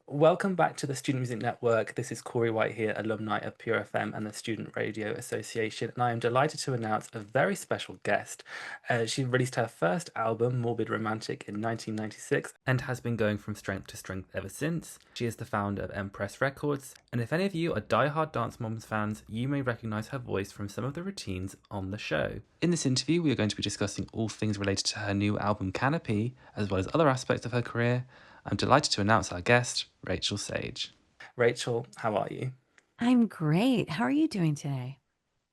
Welcome back to the Student Music Network. This is Corey White here, alumni of Pure FM and the Student Radio Association, and I am delighted to announce a very special guest. She released her first album, Morbid Romantic, in 1996 and has been going from strength to strength ever since. She is the founder of MPress Records, and if any of you are die-hard Dance Moms fans, you may recognise her voice from some of the routines on the show. In this interview, we are going to be discussing all things related to her new album, Canopy, as well as other aspects of her career. I'm delighted to announce our guest, Rachael Sage. Rachael, how are you? I'm great. How are you doing today?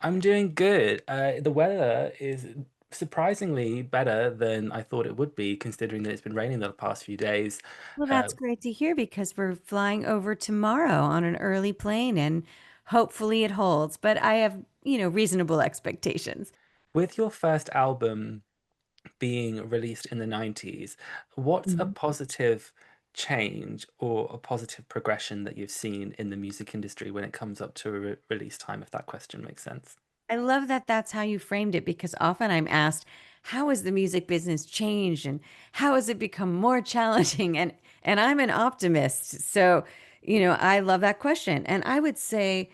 I'm doing good. The weather is surprisingly better than I thought it would be, considering that it's been raining the past few days. Well, Uh, that's great to hear because we're flying over tomorrow on an early plane and hopefully it holds. But I have, reasonable expectations. with your first album being released in the 90s, what's a Mhm. positive change or a positive progression that you've seen in the music industry when it comes up to a release time, if that question makes sense? I love that that's how you framed it because often I'm asked, how has the music business changed and how has it become more challenging? And I'm an optimist. So, I love that question. And I would say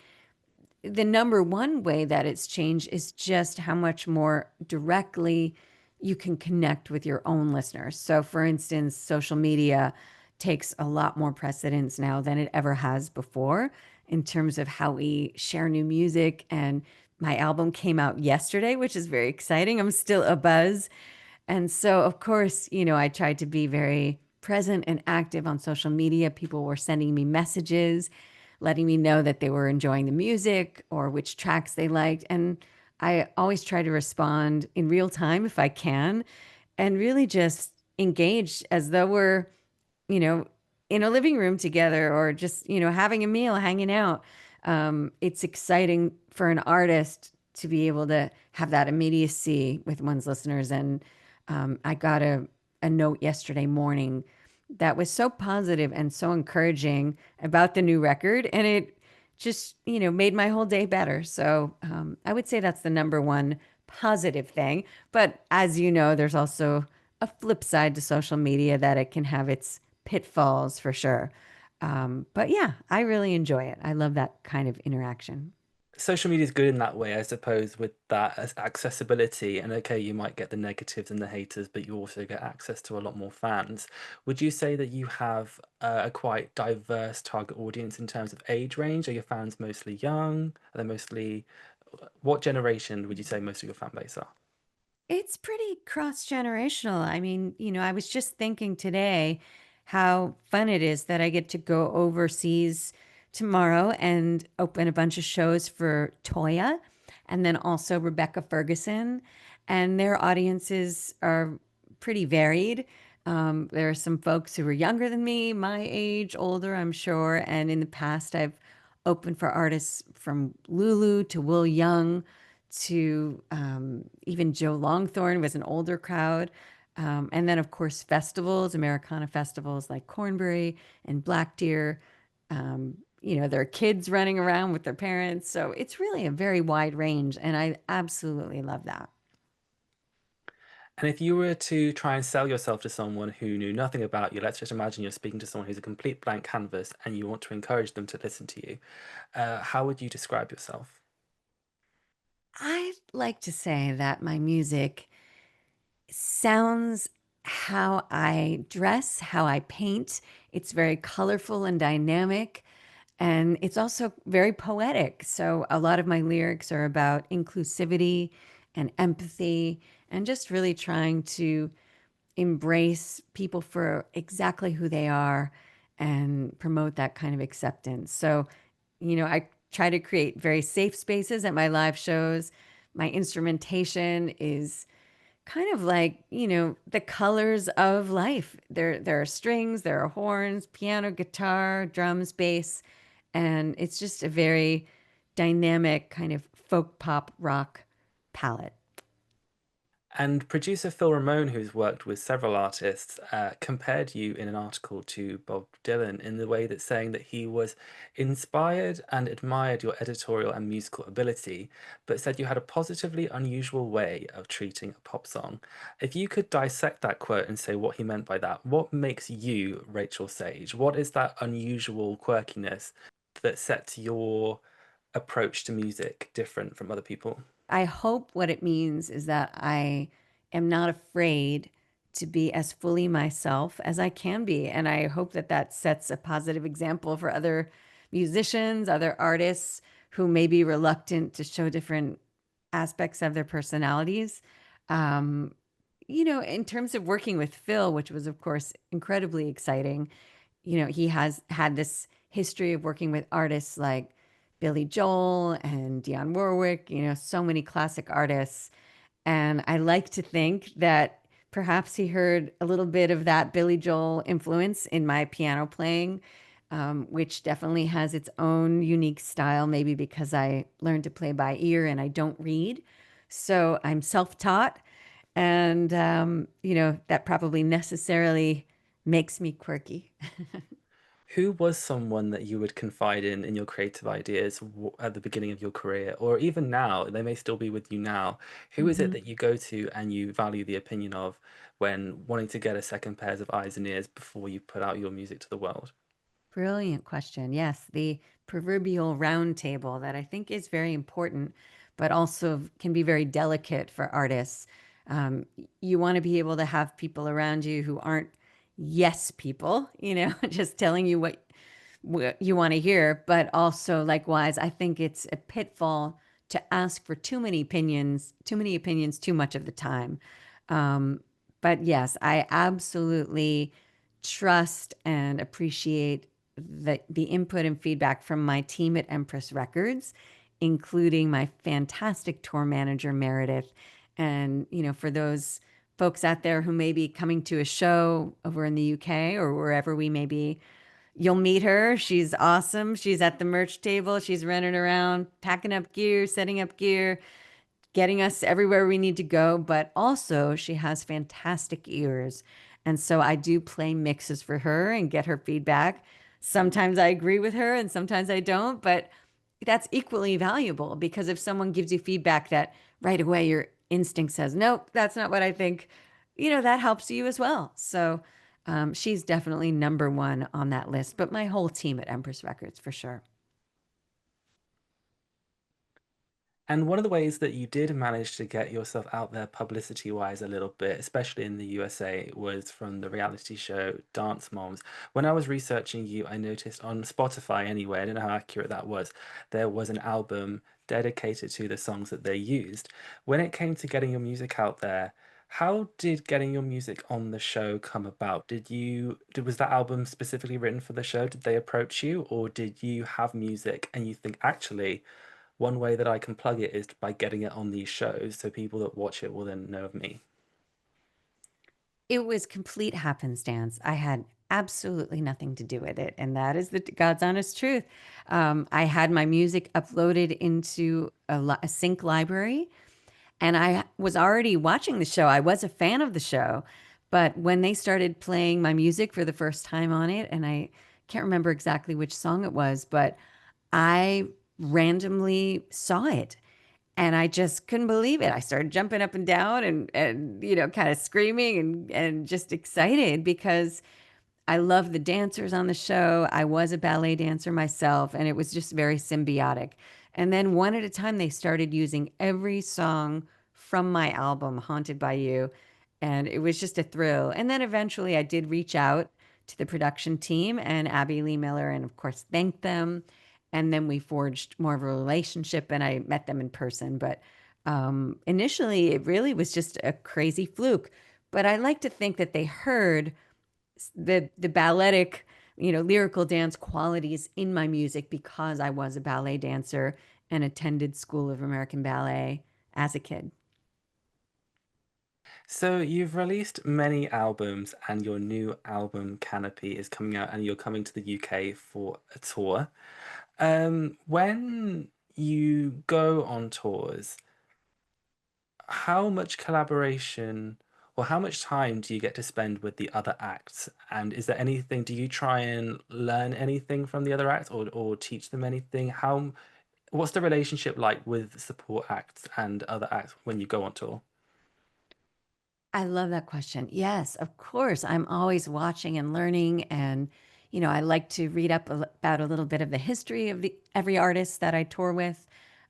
the number one way that it's changed is just how much more directly you can connect with your own listeners. So, for instance, social media takes a lot more precedence now than it ever has before in terms of how we share new music. And my album came out yesterday, which is very exciting. I'm still a buzz. And so, of course, I tried to be very present and active on social media. People were sending me messages, letting me know that they were enjoying the music or which tracks they liked. And I always try to respond in real time if I can and really just engage as though we're, you know, in a living room together or just, having a meal, hanging out. It's exciting for an artist to be able to have that immediacy with one's listeners. And I got a note yesterday morning that was so positive and so encouraging about the new record. And it just, made my whole day better. So I would say that's the number one positive thing. But as you know, there's also a flip side to social media that it can have its pitfalls for sure. But yeah, I really enjoy it. I love that kind of interaction. Social media is good in that way, I suppose, with that as accessibility. And okay, you might get the negatives and the haters, but you also get access to a lot more fans. Would you say that you have a quite diverse target audience in terms of age range? Are your fans mostly young? Are they mostly, what generation would you say most of your fan base are? It's pretty cross generational. I mean, I was just thinking today how fun it is that I get to go overseas tomorrow and open a bunch of shows for Toyah and then also Rebecca Ferguson. And their audiences are pretty varied. There are some folks who are younger than me, my age, older, I'm sure. And in the past, I've opened for artists from Lulu to Will Young to even Joe Longthorne was an older crowd. And then, of course, festivals, Americana festivals like Cornbury and Black Deer. There are kids running around with their parents. So it's really a very wide range. And I absolutely love that. And if you were to try and sell yourself to someone who knew nothing about you, let's just imagine you're speaking to someone who's a complete blank canvas and you want to encourage them to listen to you, how would you describe yourself? I like to say that my music sounds how I dress, how I paint. It's very colorful and dynamic. And it's also very poetic. So a lot of my lyrics are about inclusivity and empathy and just really trying to embrace people for exactly who they are and promote that kind of acceptance. So, I try to create very safe spaces at my live shows. My instrumentation is kind of like, the colors of life. There are strings, there are horns, piano, guitar, drums, bass, and it's just a very dynamic kind of folk pop rock palette. And producer Phil Ramone, who's worked with several artists, compared you in an article to Bob Dylan in the way that saying that he was inspired and admired your editorial and musical ability, but said you had a positively unusual way of treating a pop song. If you could dissect that quote and say what he meant by that, what makes you Rachel Sage? What is that unusual quirkiness that sets your approach to music different from other people? I hope what it means is that I am not afraid to be as fully myself as I can be. And I hope that that sets a positive example for other musicians, other artists who may be reluctant to show different aspects of their personalities. Um, in terms of working with Phil, which was, of course, incredibly exciting, he has had this history of working with artists like Billy Joel and Dionne Warwick, so many classic artists. And I like to think that perhaps he heard a little bit of that Billy Joel influence in my piano playing, which definitely has its own unique style, maybe because I learned to play by ear and I don't read. So I'm self taught. And, that probably necessarily makes me quirky. Who was someone that you would confide in your creative ideas at the beginning of your career, or even now? They may still be with you now. Who is it Mhm. that you go to and you value the opinion of when wanting to get a second pairs of eyes and ears before you put out your music to the world? Brilliant question. Yes, the proverbial round table that I think is very important, but also can be very delicate for artists. You want to be able to have people around you who aren't yes people, just telling you what you want to hear, but also likewise, I think it's a pitfall to ask for too many opinions, too much of the time. Um, but yes, I absolutely trust and appreciate the input and feedback from my team at MPress Records, including my fantastic tour manager Meredith. And for those folks out there who may be coming to a show over in the UK or wherever we may be, you'll meet her. She's awesome. She's at the merch table. She's running around, packing up gear, setting up gear, getting us everywhere we need to go. But also, she has fantastic ears. And so I do play mixes for her and get her feedback. Sometimes I agree with her and sometimes I don't. But that's equally valuable because if someone gives you feedback that right away your instinct says, nope, that's not what I think, that helps you as well. So she's definitely number one on that list, but my whole team at Empress Records for sure. And one of the ways that you did manage to get yourself out there publicity wise a little bit, especially in the USA, was from the reality show Dance Moms. When I was researching you, I noticed on Spotify anyway, I don't know how accurate that was, there was an album dedicated to the songs that they used. When it came to getting your music out there, how did getting your music on the show come about? Was that album specifically written for the show? Did they approach you, or did you have music and you think, actually, one way that I can plug it is by getting it on these shows so people that watch it will then know of me? It was complete happenstance. I had absolutely nothing to do with it. And that is the God's honest truth. I had my music uploaded into a sync library and I was already watching the show. I was a fan of the show. But when they started playing my music for the first time on it, and I can't remember exactly which song it was, but I randomly saw it and I just couldn't believe it. I started jumping up and down and kind of screaming and just excited because I love the dancers on the show. I was a ballet dancer myself, and it was just very symbiotic. And then one at a time, they started using every song from my album, Haunted by You. And it was just a thrill. And then eventually I did reach out to the production team and Abby Lee Miller, and of course, thanked them. And then we forged more of a relationship, and I met them in person. But initially, it really was just a crazy fluke. But I like to think that they heard the balletic, lyrical dance qualities in my music because I was a ballet dancer and attended School of American Ballet as a kid. So you've released many albums, and your new album Canopy is coming out, and you're coming to the UK for a tour. When you go on tours, how much collaboration or how much time do you get to spend with the other acts? And is there anything, do you try and learn anything from the other acts or teach them anything? What's the relationship like with support acts and other acts when you go on tour? I love that question. Yes, of course. I'm always watching and learning. And, I like to read up about a little bit of the history of every artist that I tour with.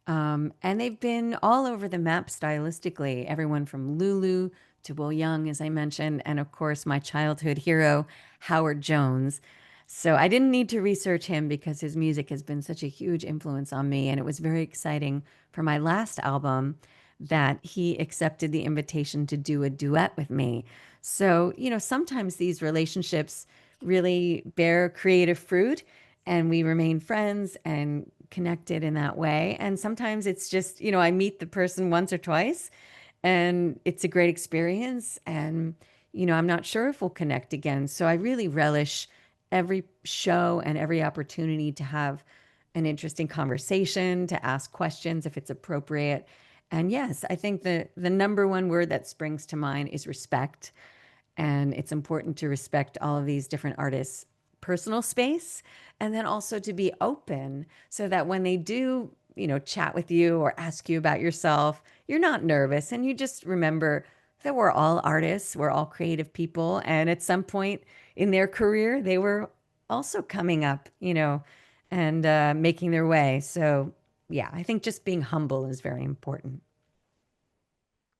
And they've been all over the map stylistically, everyone from Lulu to Will Young, as I mentioned, and of course, my childhood hero, Howard Jones. So I didn't need to research him because his music has been such a huge influence on me. And it was very exciting for my last album that he accepted the invitation to do a duet with me. So, sometimes these relationships really bear creative fruit and we remain friends and connected in that way. And sometimes it's just, I meet the person once or twice and it's a great experience. And, I'm not sure if we'll connect again. So I really relish every show and every opportunity to have an interesting conversation, to ask questions if it's appropriate. And yes, I think the number one word that springs to mind is respect. And it's important to respect all of these different artists' personal space and then also to be open so that when they do, chat with you or ask you about yourself, you're not nervous and you just remember that we're all artists, we're all creative people. And at some point in their career, they were also coming up, and making their way. So, yeah, I think just being humble is very important.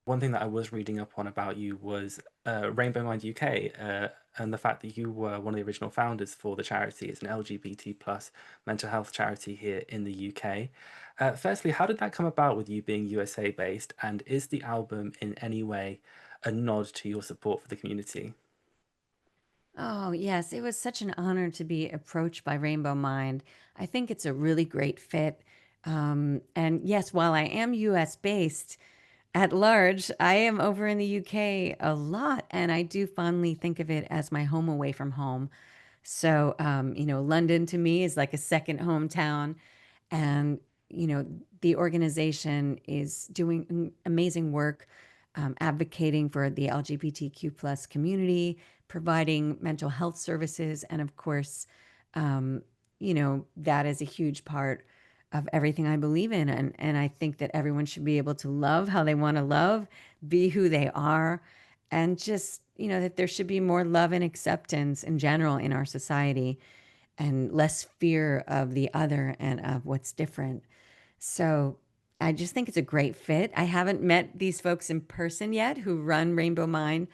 One thing that I was reading up on about you was Rainbow Mind UK, and the fact that you were one of the original founders for the charity. It's an LGBT plus mental health charity here in the UK. Firstly, how did that come about with you being USA based, and is the album in any way a nod to your support for the community? Oh, yes. It was such an honor to be approached by Rainbow Mind. I think it's a really great fit. And yes, while I am US based at large, I am over in the UK a lot, and I do fondly think of it as my home away from home. So, London to me is like a second hometown. And, you know, the organization is doing amazing work, advocating for the LGBTQ plus community, providing mental health services. And of course, that is a huge part of everything I believe in. And I think that everyone should be able to love how they want to love, be who they are, and just, that there should be more love and acceptance in general in our society and less fear of the other and of what's different. So I just think it's a great fit. I haven't met these folks in person yet who run Rainbow Mine,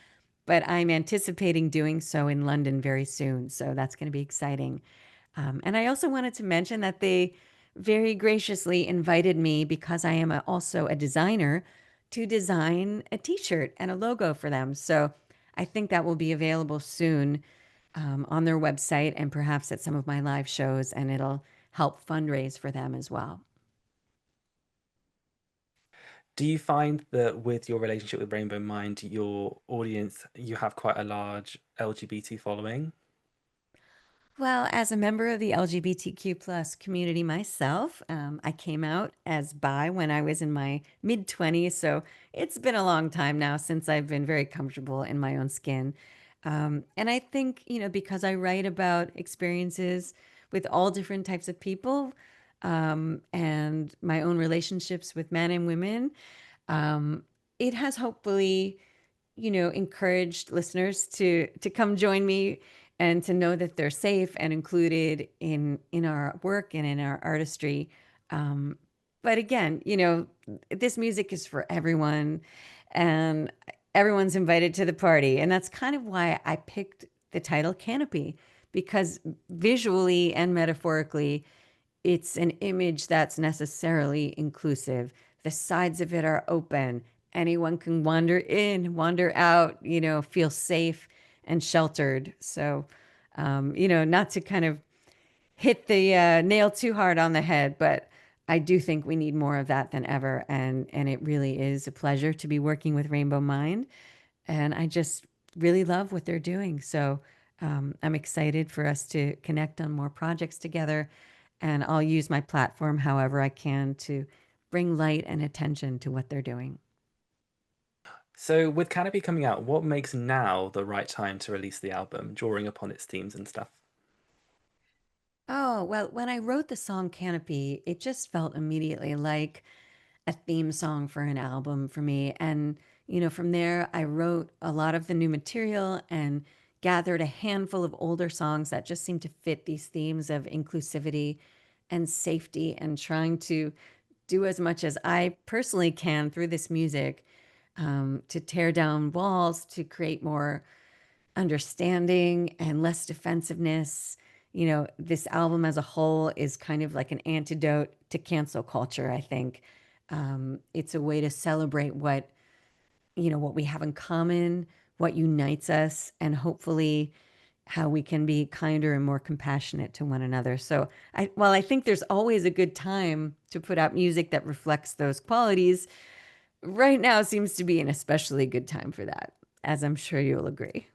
but I'm anticipating doing so in London very soon. So that's going to be exciting. And I also wanted to mention that they very graciously invited me because I am also a designer to design a t-shirt and a logo for them. So I think that will be available soon on their website and perhaps at some of my live shows, and it'll help fundraise for them as well. Do you find that with your relationship with Rainbow Mind, your audience, you have quite a large LGBT following? Well, as a member of the LGBTQ plus community myself, I came out as bi when I was in my mid 20s. So it's been a long time now since I've been very comfortable in my own skin. And I think, because I write about experiences with all different types of people and my own relationships with men and women, um, it has hopefully encouraged listeners to come join me and to know that they're safe and included in our work and in our artistry. Um, but again, this music is for everyone, and everyone's invited to the party, and that's kind of why I picked the title Canopy, because visually and metaphorically, it's an image that's necessarily inclusive. The sides of it are open. Anyone can wander in, wander out, feel safe and sheltered. So, not to kind of hit the nail too hard on the head, but I do think we need more of that than ever. And it really is a pleasure to be working with Rainbow Mind. And I just really love what they're doing. So I'm excited for us to connect on more projects together. And I'll use my platform however I can to bring light and attention to what they're doing. So, with Canopy coming out, what makes now the right time to release the album, drawing upon its themes and stuff? Oh, well, when I wrote the song Canopy, it just felt immediately like a theme song for an album for me. And, from there, I wrote a lot of the new material and gathered a handful of older songs that just seemed to fit these themes of inclusivity and safety and trying to do as much as I personally can through this music to tear down walls, to create more understanding and less defensiveness. This album as a whole is kind of like an antidote to cancel culture, I think. It's a way to celebrate what we have in common, what unites us, and hopefully how we can be kinder and more compassionate to one another. So, while I think there's always a good time to put out music that reflects those qualities, right now seems to be an especially good time for that, as I'm sure you'll agree.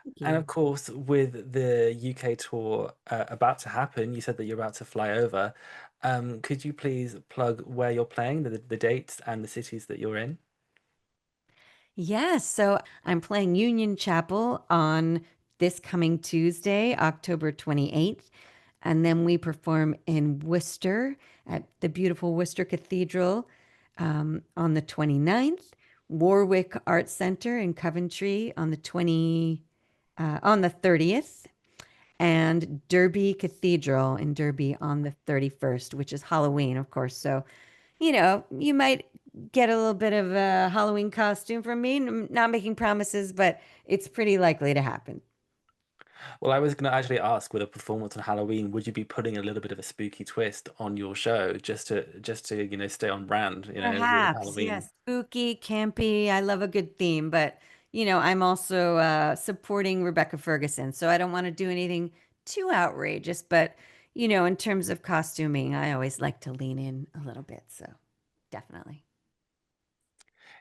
Thank And you. of course, with the UK tour about to happen, you said that you're about to fly over. Could you please plug where you're playing, the dates and the cities that you're in? Yes, so I'm playing Union Chapel on this coming Tuesday, October 28th. And then we perform in Worcester at the beautiful Worcester Cathedral on the 29th, Warwick Arts Center in Coventry on the 30th, and Derby Cathedral in Derby on the 31st, which is Halloween, of course. So, you might get a little bit of a Halloween costume from me. Not making promises, but it's pretty likely to happen. Well, I was going to actually ask, with a performance on Halloween, would you be putting a little bit of a spooky twist on your show just to stay on brand, with Perhaps, Halloween? yes. Spooky, campy. I love a good theme, but I'm also supporting Rebecca Ferguson, so I don't want to do anything too outrageous. But in terms of costuming, I always like to lean in a little bit. So definitely.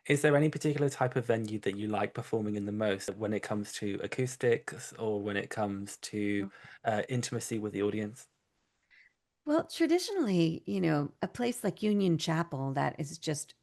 Is there any particular type of venue that you like performing in the most when it comes to acoustics or when it comes to intimacy with the audience? Well, traditionally, a place like Union Chapel that is just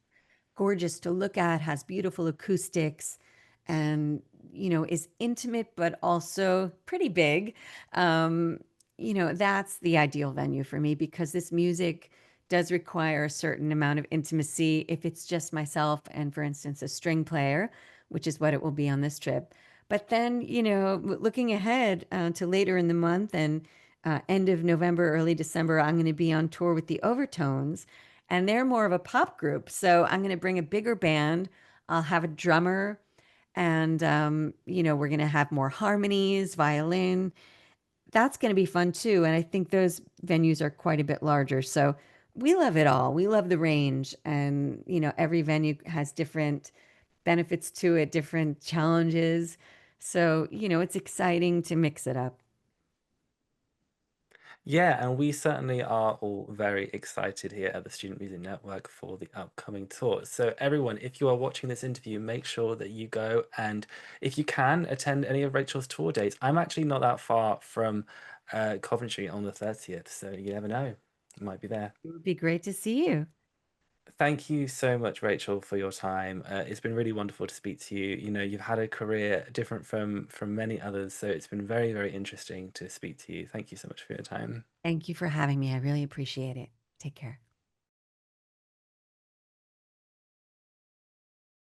gorgeous to look at, has beautiful acoustics, and is intimate but also pretty big. Um, that's the ideal venue for me because this music does require a certain amount of intimacy if it's just myself and, for instance, a string player, which is what it will be on this trip. But then, looking ahead to later in the month and end of November, early December, I'm going to be on tour with the Overtones, and they're more of a pop group. So I'm going to bring a bigger band. I'll have a drummer, and we're going to have more harmonies, violin. That's going to be fun too. And I think those venues are quite a bit larger. So we love it all. We love the range, and every venue has different benefits to it, different challenges. So it's exciting to mix it up. Yeah, and we certainly are all very excited here at the Student Music Network for the upcoming tour. So, everyone, if you are watching this interview, make sure that you go and, if you can, attend any of Rachel's tour dates. I'm actually not that far from Coventry on the 30th, so you never know, you might be there. It would be great to see you. Thank you so much, Rachel, for your time. It's been really wonderful to speak to you. You've had a career different from many others, so it's been very, very interesting to speak to you. Thank you so much for your time. Thank you for having me. I really appreciate it. Take care.